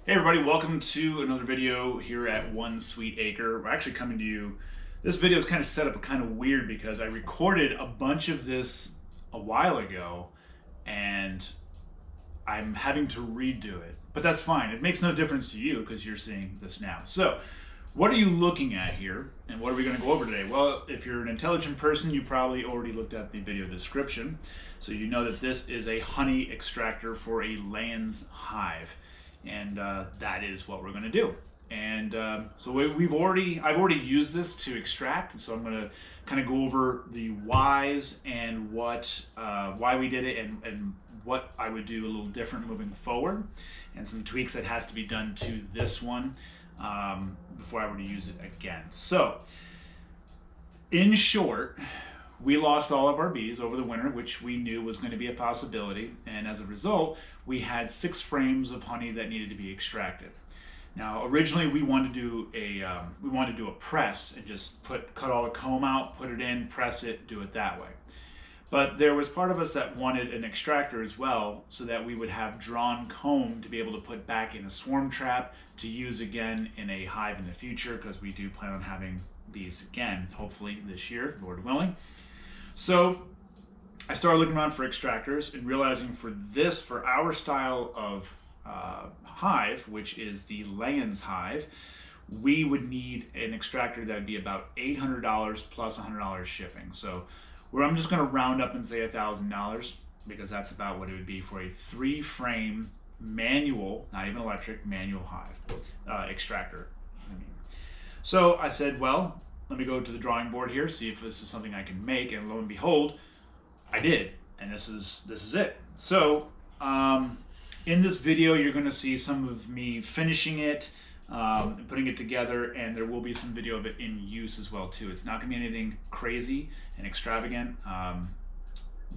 Hey everybody, welcome to another video here at One Sweet Acre. We're actually coming to you. This video is kind of set up kind of weird because I recorded a bunch of this a while ago and I'm having to redo it. But that's fine. It makes no difference to you because you're seeing this now. So, what are you looking at here and what are we going to go over today? Well, if you're an intelligent person, you probably already looked at the video description. So you know that this is a honey extractor for a Layens hive. And that is what we're going to do. And so I've already used this to extract, and so I'm going to kind of go over the whys and why we did it, and what I would do a little different moving forward, and some tweaks that has to be done to this one before I were to use it again. So, in short, we lost all of our bees over the winter, which we knew was going to be a possibility, and as a result, we had 6 frames of honey that needed to be extracted. Now, originally we wanted to do a press and just cut all the comb out, put it in, press it, do it that way. But there was part of us that wanted an extractor as well, so that we would have drawn comb to be able to put back in a swarm trap to use again in a hive in the future, because we do plan on having bees again, hopefully this year, Lord willing. So I started looking around for extractors and realizing for our style of hive, which is the Layens hive, we would need an extractor that would be about $800 plus $100 shipping. So I'm just going to round up and say $1,000 because that's about what it would be for a 3-frame manual, not even electric, manual hive extractor. So I said, well, let me go to the drawing board here, see if this is something I can make, and lo and behold, I did, and this is it. So in this video, you're going to see some of me finishing it, and putting it together, and there will be some video of it in use as well too. It's not going to be anything crazy and extravagant,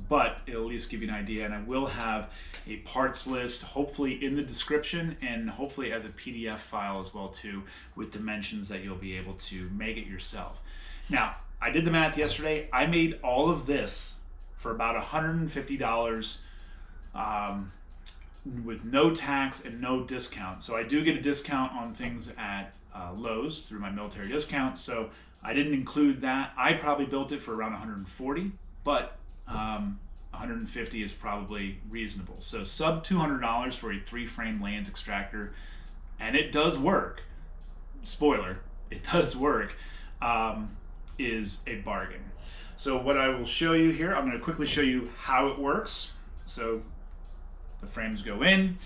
but it'll at least give you an idea, and I will have a parts list hopefully in the description and hopefully as a PDF file as well too, with dimensions that you'll be able to make it yourself. Now, I did the math yesterday. I made all of this for about $150 with no tax and no discount. So I do get a discount on things at Lowe's through my military discount, so I didn't include that. I probably built it for around 140, but 150 is probably reasonable. So sub $200 for a 3-frame Layens extractor, and it does work. Spoiler, it does work, is a bargain. So what I will show you here, I'm going to quickly show you how it works. So the frames go in,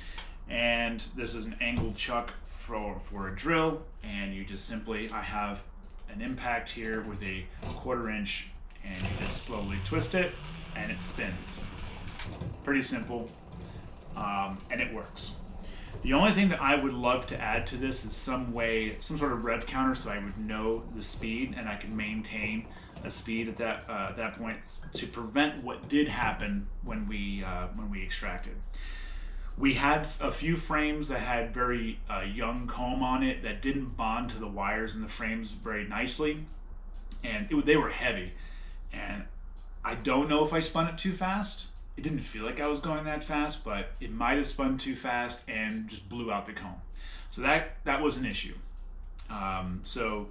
and this is an angled chuck for a drill, and you just simply, I have an impact here with a 1/4 inch, and you just slowly twist it and it spins. Pretty simple, and it works. The only thing that I would love to add to this is some sort of rev counter, so I would know the speed and I can maintain a speed at that point to prevent what did happen when we extracted. We had a few frames that had very young comb on it that didn't bond to the wires in the frames very nicely, and they were heavy. And I don't know if I spun it too fast. It didn't feel like I was going that fast, but it might have spun too fast and just blew out the comb. So that was an issue. So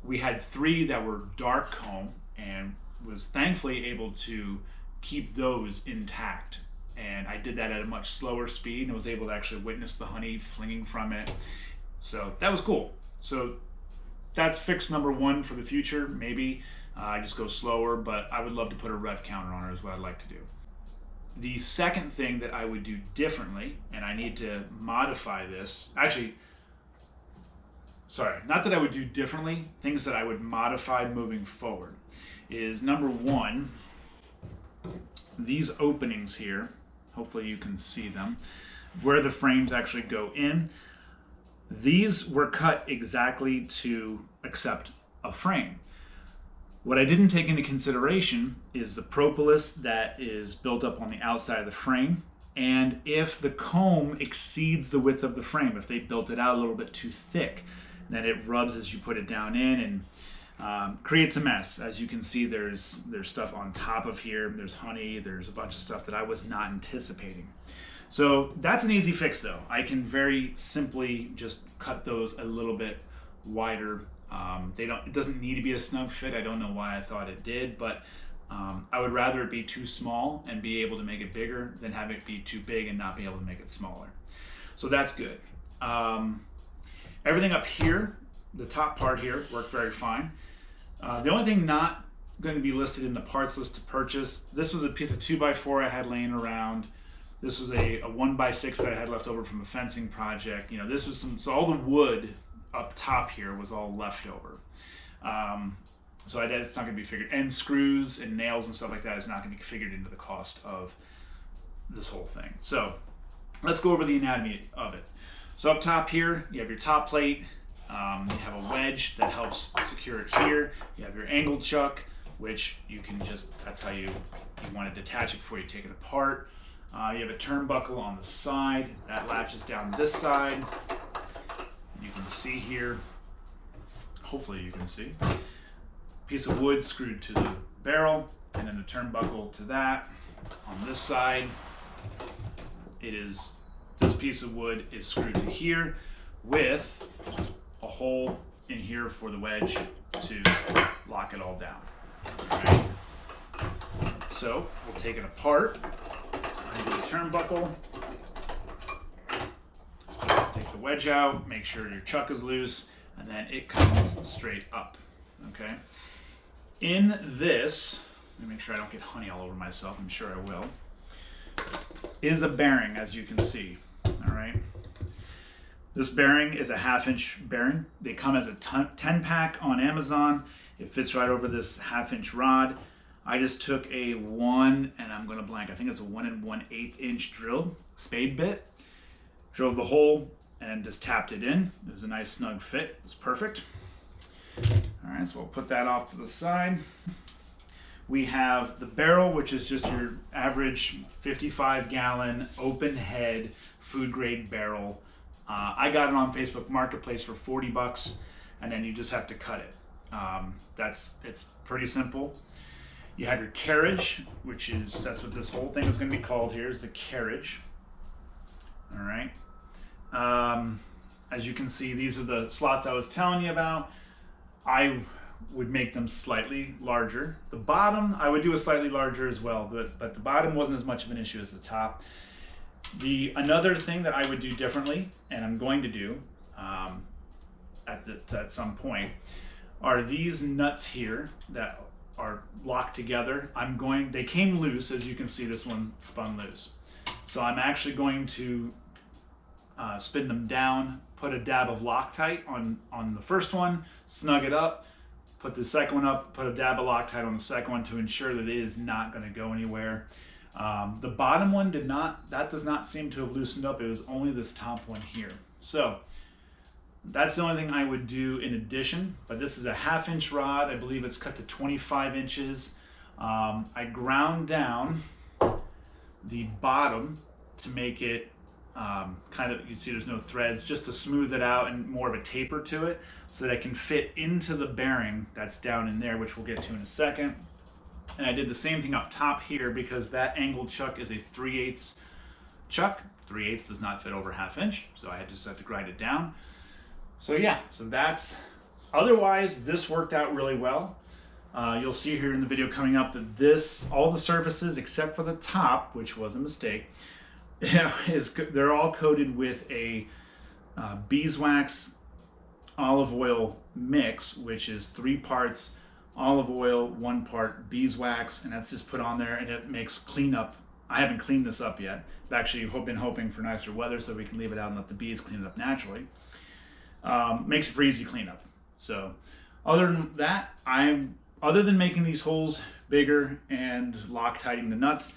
we had 3 that were dark comb and was thankfully able to keep those intact. And I did that at a much slower speed and was able to actually witness the honey flinging from it. So that was cool. So that's fix number 1 for the future. Maybe I just go slower, but I would love to put a rev counter on it is what I'd like to do. The second thing that I would do differently, and I need to modify this, actually, sorry, not that I would do differently, things that I would modify moving forward, is number 1, these openings here, hopefully you can see them, where the frames actually go in. These were cut exactly to accept a frame. What I didn't take into consideration is the propolis that is built up on the outside of the frame, and if the comb exceeds the width of the frame, if they built it out a little bit too thick, then it rubs as you put it down in and creates a mess. As you can see, there's stuff on top of here, there's honey, there's a bunch of stuff that I was not anticipating. So that's an easy fix though. I can very simply just cut those a little bit wider. It doesn't need to be a snug fit. I don't know why I thought it did, but I would rather it be too small and be able to make it bigger than have it be too big and not be able to make it smaller. So that's good. Everything up here, the top part here, worked very fine. The only thing not going to be listed in the parts list to purchase, this was a piece of 2x4 I had laying around. This was a 1x6 that I had left over from a fencing project. You know, this was so all the wood up top here was all leftover. So it's not going to be figured, and screws and nails and stuff like that is not going to be figured into the cost of this whole thing. So let's go over the anatomy of it. So up top here, you have your top plate. You have a wedge that helps secure it here. You have your angle chuck, which you can that's how you want to detach it before you take it apart. You have a turnbuckle on the side that latches down this side. You can see here, hopefully you can see, piece of wood screwed to the barrel, and then the turnbuckle to that. On this side, this piece of wood is screwed to here with a hole in here for the wedge to lock it all down. All right. So we'll take it apart. Undo the turnbuckle. Take the wedge out, make sure your chuck is loose, and then it comes straight up. Okay. In this, let me make sure I don't get honey all over myself, I'm sure I will, is a bearing, as you can see. All right. This bearing is a 1/2-inch bearing. They come as a 10-pack on Amazon. It fits right over this 1/2-inch rod. I just took a I think it's a 1 1/8 inch drill, spade bit, drilled the hole and just tapped it in. It was a nice snug fit. It was perfect. All right, so we'll put that off to the side. We have the barrel, which is just your average 55-gallon open head food grade barrel. I got it on Facebook Marketplace for $40, and then you just have to cut it. It's pretty simple. You have your carriage, that's what this whole thing is going to be called here, is the carriage. All right. As you can see, these are the slots I was telling you about. I would make them slightly larger. The bottom, I would do a slightly larger as well, but the bottom wasn't as much of an issue as the top. Another thing that I would do differently, and I'm going to do at some point, are these nuts here that are locked together. They came loose, as you can see, this one spun loose. So I'm actually going to spin them down, put a dab of Loctite on the first one, snug it up, put the second one up, put a dab of Loctite on the second one to ensure that it is not going to go anywhere. The bottom one does not seem to have loosened up. It was only this top one here. So that's the only thing I would do in addition, but this is a 1/2-inch rod. I believe it's cut to 25 inches. I ground down the bottom to make it you see there's no threads, just to smooth it out and more of a taper to it so that it can fit into the bearing that's down in there, which we'll get to in a second. And I did the same thing up top here because that angled chuck is a 3/8 chuck. 3/8 does not fit over 1/2 inch, so I just have to grind it down. So yeah, otherwise this worked out really well. You'll see here in the video coming up that all the surfaces except for the top, which was a mistake, they're all coated with a beeswax olive oil mix, which is 3 parts olive oil, 1 part beeswax, and that's just put on there, and it makes cleanup. I haven't cleaned this up yet. I've actually been hoping for nicer weather so we can leave it out and let the bees clean it up naturally. Makes it for easy cleanup. So other than that, other than making these holes bigger and Loctiting the nuts,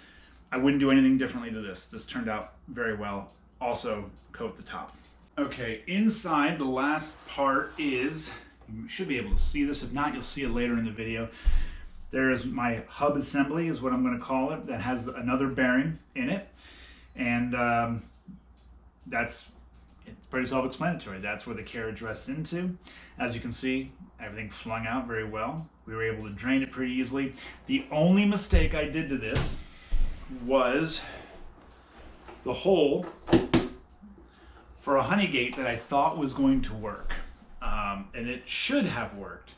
I wouldn't do anything differently to this. This turned out very well. Also, coat the top. Okay, inside the last part is, you should be able to see this. If not, you'll see it later in the video. There is my hub assembly, is what I'm going to call it, that has another bearing in it. And it's pretty self-explanatory. That's where the carriage rests into. As you can see, everything flung out very well. We were able to drain it pretty easily. The only mistake I did to this was the hole for a honey gate that I thought was going to work. And it should have worked,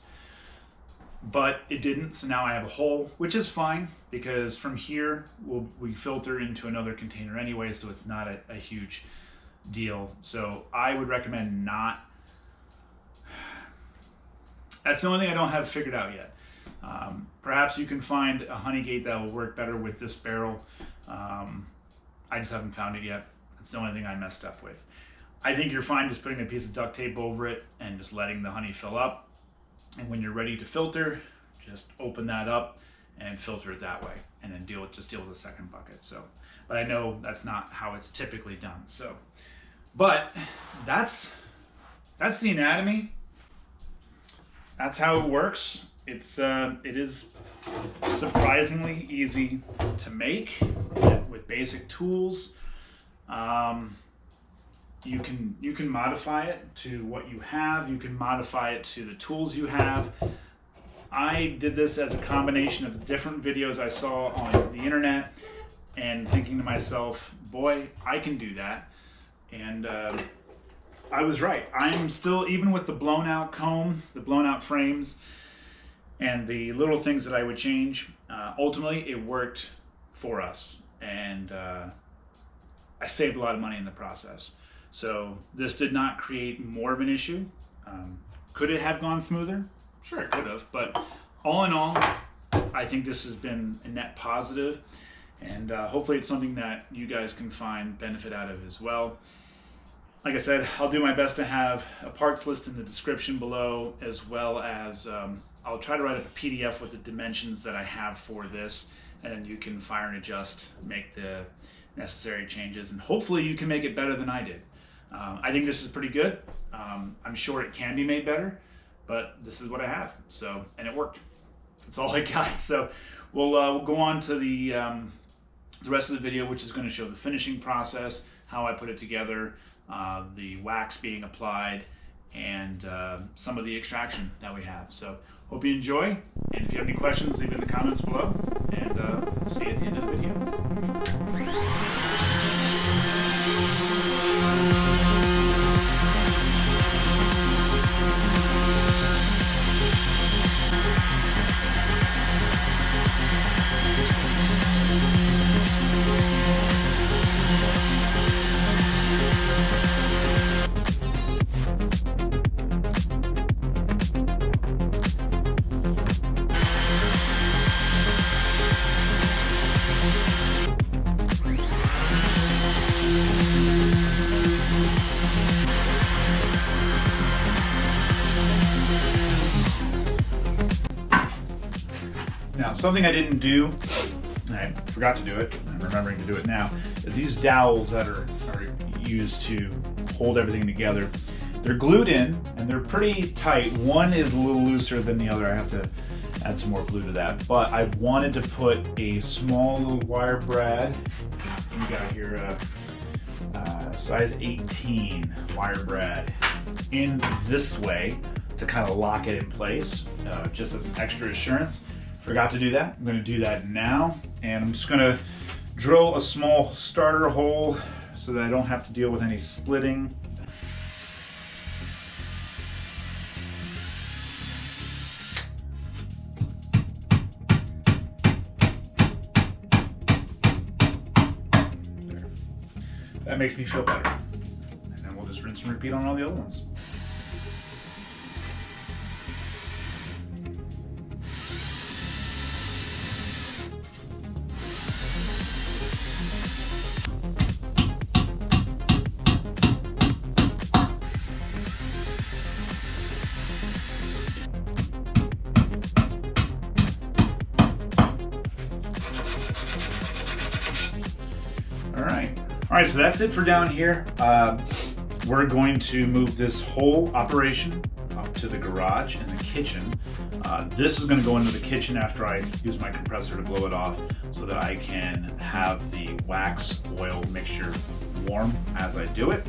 but it didn't. So now I have a hole, which is fine because from here we filter into another container anyway, so it's not a huge deal. So I would recommend not. That's the only thing I don't have figured out yet. Perhaps you can find a honey gate that will work better with this barrel. I just haven't found it yet. That's the only thing I messed up with. I think you're fine just putting a piece of duct tape over it and just letting the honey fill up. And when you're ready to filter, just open that up and filter it that way, and then just deal with the second bucket. So, but I know that's not how it's typically done. So, but that's the anatomy. That's how it works. It is surprisingly easy to make with basic tools. You can modify it to what you have. You can modify it to the tools you have. I did this as a combination of different videos I saw on the internet and thinking to myself, boy, I can do that. And I was right. I'm still, even with the blown out comb, the blown out frames, and the little things that I would change, ultimately it worked for us. And I saved a lot of money in the process. So this did not create more of an issue. Could it have gone smoother? Sure, it could have. But all in all, I think this has been a net positive. And hopefully it's something that you guys can find benefit out of as well. Like I said, I'll do my best to have a parts list in the description below, as well as I'll try to write up a PDF with the dimensions that I have for this, and you can fire and adjust, make the necessary changes, and hopefully you can make it better than I did. I think this is pretty good. I'm sure it can be made better, but this is what I have. So, and it worked. That's all I got. So we'll go on to the rest of the video, which is going to show the finishing process, how I put it together, the wax being applied, and some of the extraction that we have. So hope you enjoy, and if you have any questions, leave it in the comments below, and we'll see you at the end of the video. Now, something I didn't do, and I forgot to do it, I'm remembering to do it now, is these dowels that are used to hold everything together. They're glued in, and they're pretty tight. One is a little looser than the other. I have to add some more glue to that. But I wanted to put a small little wire brad. You got here size 18 wire brad in this way to kind of lock it in place, just as an extra assurance. Forgot to do that. I'm going to do that now, and I'm just going to drill a small starter hole so that I don't have to deal with any splitting. There. That makes me feel better. And then we'll just rinse and repeat on all the other ones. All right, so that's it for down here. We're going to move this whole operation up to the garage and the kitchen. This is going to go into the kitchen after I use my compressor to blow it off so that I can have the wax oil mixture warm as I do it,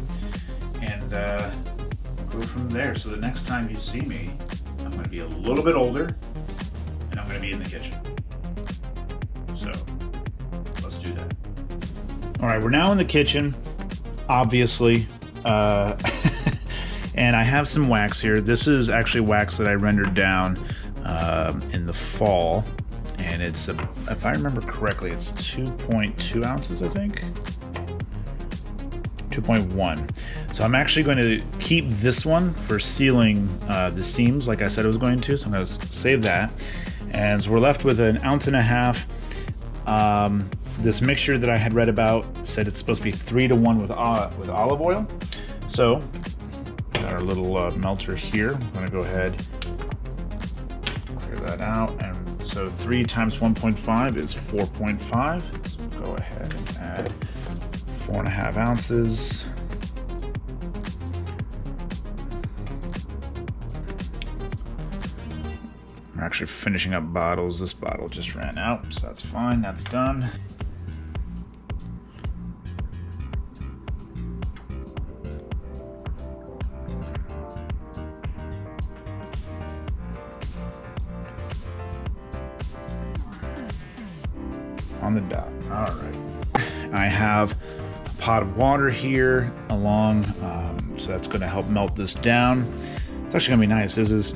and go from there. So the next time you see me, I'm going to be a little bit older and I'm going to be in the kitchen. So let's do that. All right, we're now in the kitchen, obviously. And I have some wax here. This is actually wax that I rendered down in the fall. And it's, if I remember correctly, it's 2.2 ounces, I think. 2.1. So I'm actually going to keep this one for sealing the seams like I said I was going to. So I'm going to save that. And so we're left with 1.5 ounces. This mixture that I had read about said it's supposed to be 3-to-1 with olive oil. So got our little melter here. I'm going to go ahead, clear that out, and so 3 times 1.5 is 4.5. So go ahead and add 4.5 ounces. We're actually finishing up bottles. This bottle just ran out, so that's fine. That's done. On the dot. All right. I have a pot of water here along, so that's going to help melt this down. It's actually going to be nice. This is,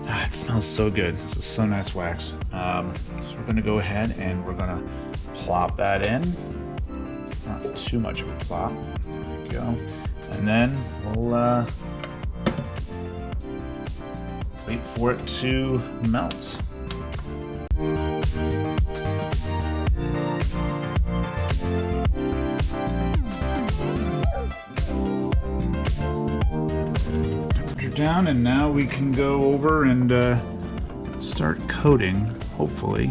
it smells so good. This is so nice wax. So we're going to go ahead and we're going to plop that in. Not too much of a plop. There we go. And then we'll wait for it to melt. Down, and now we can go over and start coating, hopefully.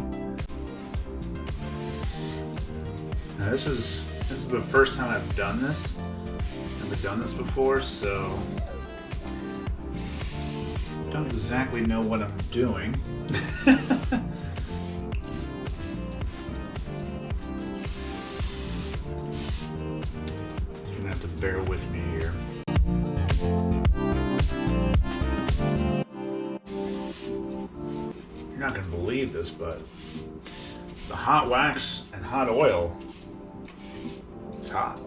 Now this is the first time I've done this. Never done this before, so don't exactly know what I'm doing. You're gonna have to bear with me here. You're not gonna believe this, but the hot wax and hot oil, it's hot.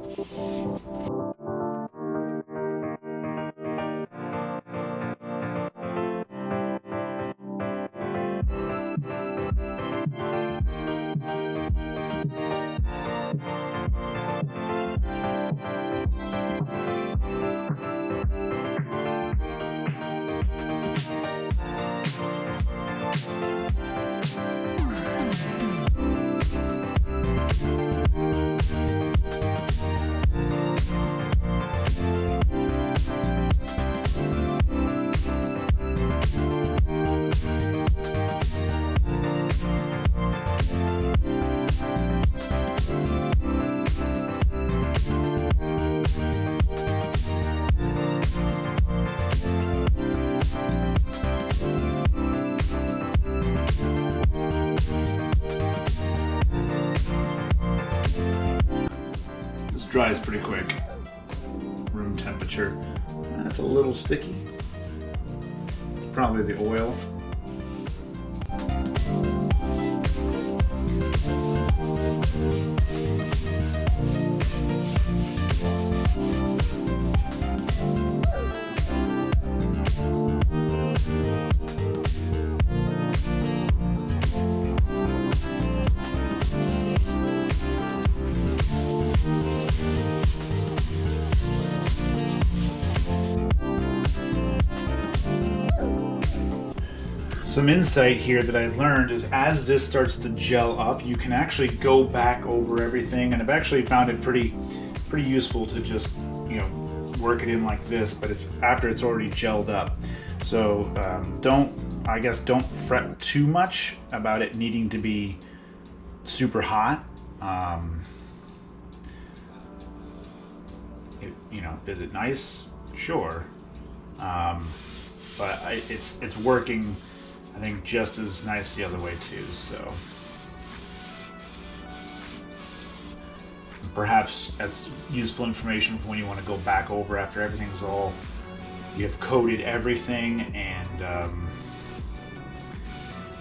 Dries pretty quick. Room temperature. That's a little sticky. It's probably the oil. Some insight here that I learned is as this starts to gel up, you can actually go back over everything, and I've actually found it pretty useful to just, you know, work it in like this, but it's after it's already gelled up. So don't fret too much about it needing to be super hot. Is it nice? Sure, but it's working, I think, just as nice the other way too. So perhaps that's useful information for when you want to go back over after everything's all, you have coated everything, and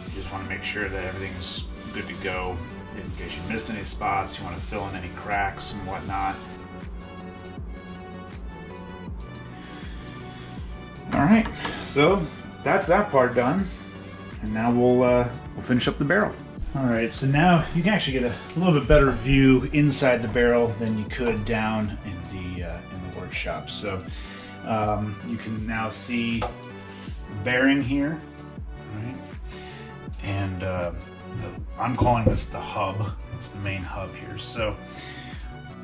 you just want to make sure that everything's good to go. in case you missed any spots, you want to fill in any cracks and whatnot. All right, so that's that part done, and now we'll finish up the barrel. All right, so now you can actually get a little bit better view inside the barrel than you could down in the workshop. So you can now see the bearing here, right? And I'm calling this the hub. It's the main hub here. So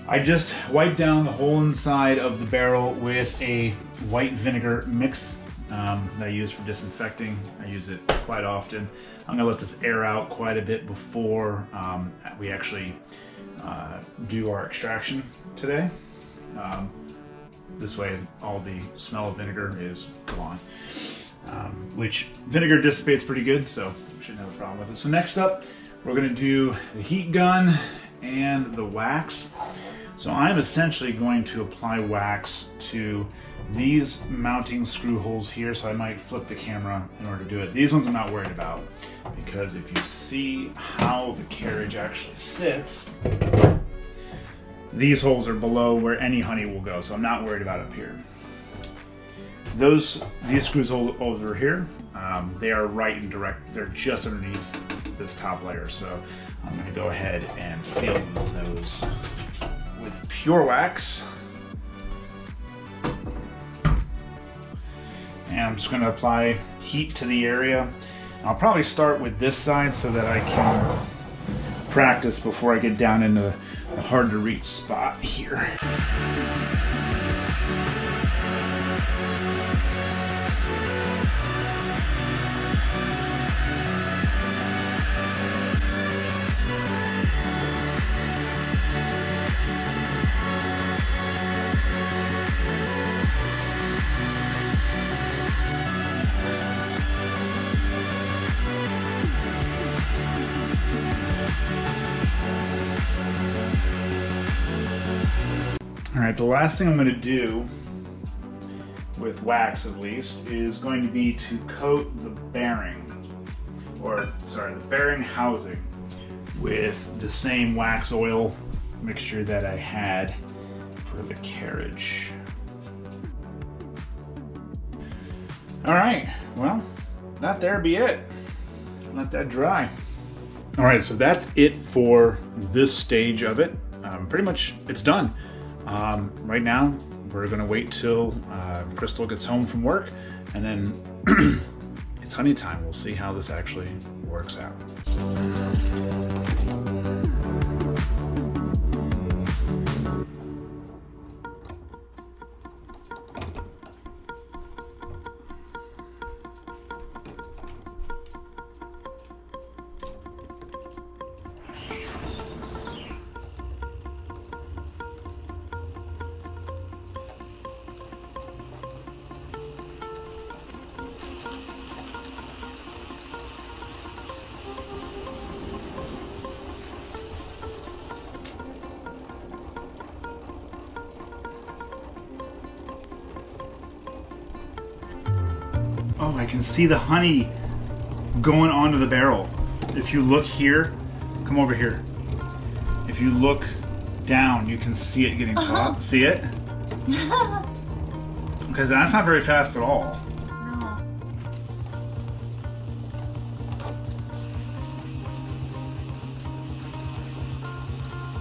I just wiped down the whole inside of the barrel with a white vinegar mix that I use for disinfecting. I use it quite often. I'm gonna let this air out quite a bit before we actually do our extraction today. This way all the smell of vinegar is gone. Which vinegar dissipates pretty good, so we shouldn't have a problem with it. So next up, we're gonna do the heat gun and the wax. So I'm essentially going to apply wax to these mounting screw holes here, so I might flip the camera in order to do it. These ones I'm not worried about, because if you see how the carriage actually sits, these holes are below where any honey will go, so I'm not worried about up here. These screws over here, they are right and direct. They're just underneath this top layer, so I'm going to go ahead and seal those with pure wax. And I'm just going to apply heat to the area. I'll probably start with this side so that I can practice before I get down into the hard to reach spot here. All right, the last thing I'm going to do, with wax at least, is going to be to coat the bearing, the bearing housing with the same wax oil mixture that I had for the carriage. All right, well, that there be it. Let that dry. All right, so that's it for this stage of it. Pretty much it's done. Right now, we're gonna wait till Crystal gets home from work, and then it's honey time. We'll see how this actually works out. Oh, I can see the honey going onto the barrel. If you look here, come over here. If you look down, you can see it getting taught. See it? Because that's not very fast at all. No.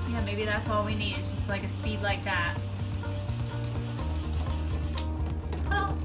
Yeah, maybe that's all we need. It's just like a speed like that. Oh.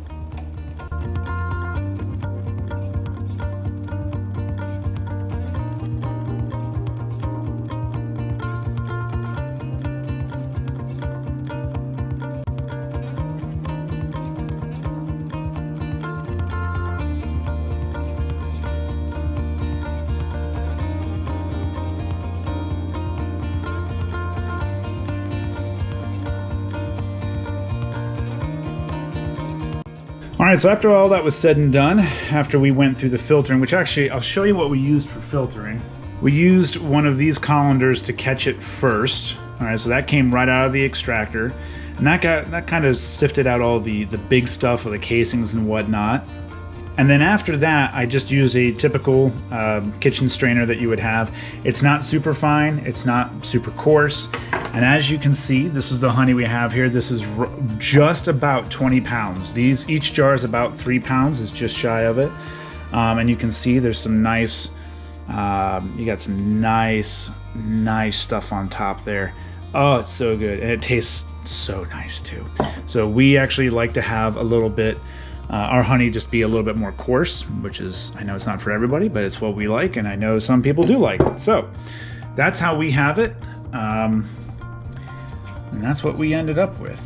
All right, so after all that was said and done, after we went through the filtering, which actually, I'll show you what we used for filtering. We used one of these colanders to catch it first. All right, so that came right out of the extractor. And that kind of sifted out all the big stuff of the casings and whatnot. And then after that, I just use a typical kitchen strainer that you would have. It's not super fine, it's not super coarse. And as you can see, this is the honey we have here. This is just about 20 pounds. Each jar is about 3 pounds, it's just shy of it. And you can see there's some nice, you got some nice stuff on top there. Oh, it's so good. And it tastes so nice too. So we actually like to have a little bit, our honey just be a little bit more coarse, which is, I know it's not for everybody, but it's what we like, and I know some people do like it. So that's how we have it, and that's what we ended up with.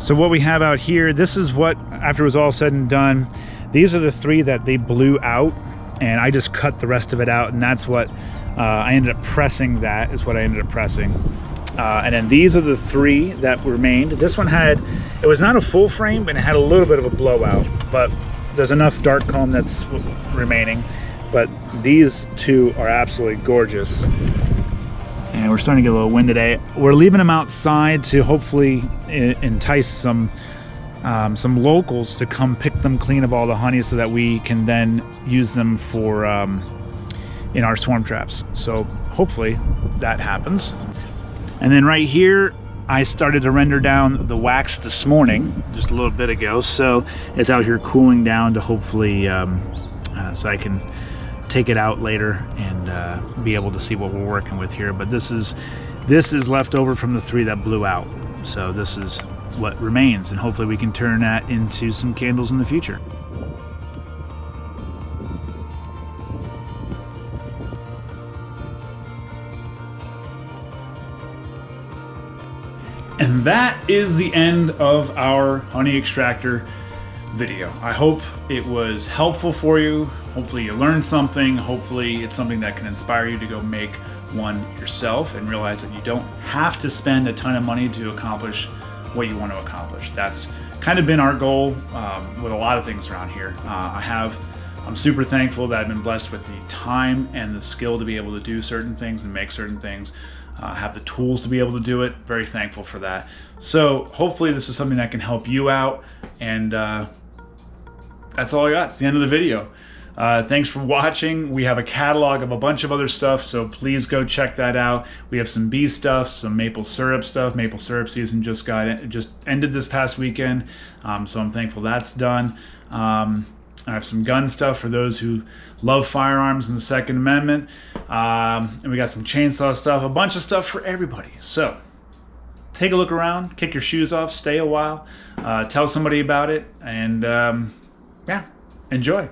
So what we have out here, this is what, after it was all said and done, these are the 3 that they blew out, and I just cut the rest of it out, and that's what I ended up pressing. That is what I ended up pressing. And then these are the 3 that remained. This one had, it was not a full frame, but it had a little bit of a blowout, but there's enough dark comb that's remaining. But these 2 are absolutely gorgeous. And we're starting to get a little wind today. We're leaving them outside to hopefully entice some locals to come pick them clean of all the honey so that we can then use them for in our swarm traps. So hopefully that happens. And then right here, I started to render down the wax this morning, just a little bit ago. So it's out here cooling down to hopefully, so I can take it out later and be able to see what we're working with here. But this is left over from the 3 that blew out. So this is what remains, and hopefully we can turn that into some candles in the future. And that is the end of our honey extractor video. I hope it was helpful for you. Hopefully you learned something. Hopefully it's something that can inspire you to go make one yourself and realize that you don't have to spend a ton of money to accomplish what you want to accomplish. That's kind of been our goal with a lot of things around here. I'm super thankful that I've been blessed with the time and the skill to be able to do certain things and make certain things. Have the tools to be able to do it. Very thankful for that. So hopefully this is something that can help you out, and that's all I got. It's the end of the video. Thanks for watching. We have a catalog of a bunch of other stuff, so please go check that out. We have some bee stuff, some maple syrup stuff. Maple syrup season just ended this past weekend, so I'm thankful that's done. I have some gun stuff for those who love firearms and the Second Amendment. And we got some chainsaw stuff, a bunch of stuff for everybody. So take a look around, kick your shoes off, stay a while, tell somebody about it, and yeah, enjoy.